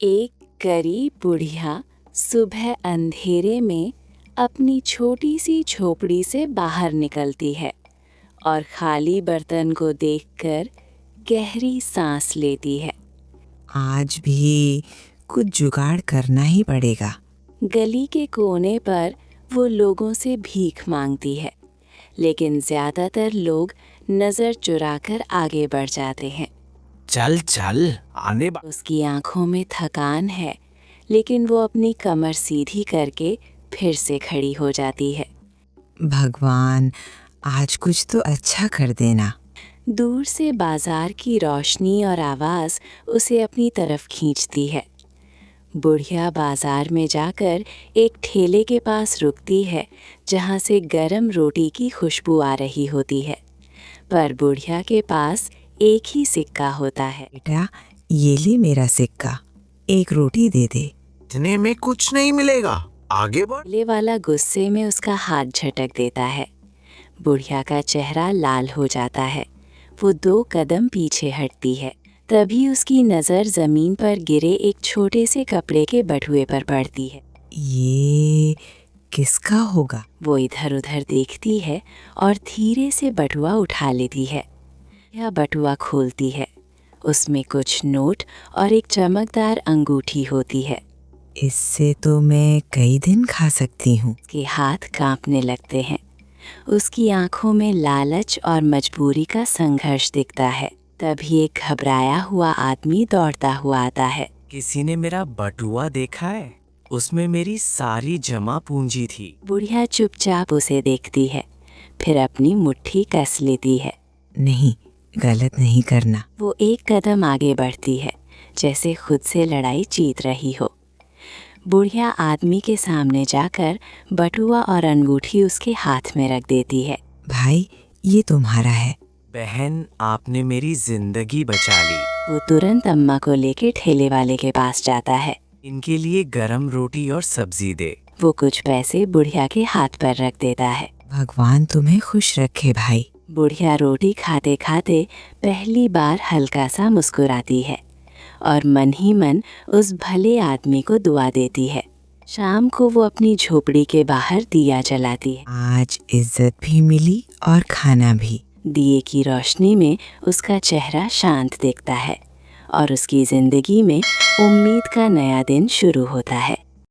एक गरीब बुढ़िया सुबह अंधेरे में अपनी छोटी सी झोपड़ी से बाहर निकलती है और खाली बर्तन को देखकर गहरी सांस लेती है। आज भी कुछ जुगाड़ करना ही पड़ेगा। गली के कोने पर वो लोगों से भीख मांगती है, लेकिन ज्यादातर लोग नजर चुराकर आगे बढ़ जाते हैं। चल चल आने उसकी आंखों में थकान है, लेकिन वो अपनी कमर सीधी करके फिर से खड़ी हो जाती है। भगवान, आज कुछ तो अच्छा कर देना। दूर से बाजार की रोशनी और आवाज़ उसे अपनी तरफ खींचती है। बुढ़िया बाजार में जाकर एक ठेले के पास रुकती है, जहाँ से गरम रोटी की खुशबू आ रही होती है। पर बुढ़िया के पास एक ही सिक्का होता है। बेटा, ये ले मेरा सिक्का, एक रोटी दे दे। इतने में कुछ नहीं मिलेगा, आगे बढ़। ठेले वाला गुस्से में उसका हाथ झटक देता है। बुढ़िया का चेहरा लाल हो जाता है। वो 2 कदम पीछे हटती है। तभी उसकी नज़र ज़मीन पर गिरे एक छोटे से कपड़े के बटुए पर पड़ती है। ये किसका होगा? वो इधर उधर देखती है और धीरे से बटुआ उठा लेती है। यह बटुआ खोलती है। उसमें कुछ नोट और एक चमकदार अंगूठी होती है। इससे तो मैं कई दिन खा सकती हूँ। उसके हाथ कांपने लगते हैं। उसकी आंखों में लालच और मजबूरी का संघर्ष दिखता है। तभी एक घबराया हुआ आदमी दौड़ता हुआ आता है। किसी ने मेरा बटुआ देखा है? उसमें मेरी सारी जमा पूंजी थी। बुढ़िया चुपचाप उसे देखती है, फिर अपनी मुट्ठी कस लेती है। नहीं, गलत नहीं करना। वो एक कदम आगे बढ़ती है, जैसे खुद से लड़ाई जीत रही हो। बुढ़िया आदमी के सामने जाकर बटुआ और अंगूठी उसके हाथ में रख देती है। भाई, ये तुम्हारा है। बहन, आपने मेरी जिंदगी बचा ली। वो तुरंत अम्मा को लेके ठेले वाले के पास जाता है। इनके लिए गरम रोटी और सब्जी दे। वो कुछ पैसे बुढ़िया के हाथ पर रख देता है। भगवान तुम्हें खुश रखे भाई। बुढ़िया रोटी खाते खाते पहली बार हल्का सा मुस्कुराती है और मन ही मन उस भले आदमी को दुआ देती है। शाम को वो अपनी झोपड़ी के बाहर दिया जलाती है। आज इज्जत भी मिली और खाना भी। दिए की रोशनी में उसका चेहरा शांत दिखता है और उसकी जिंदगी में उम्मीद का नया दिन शुरू होता है।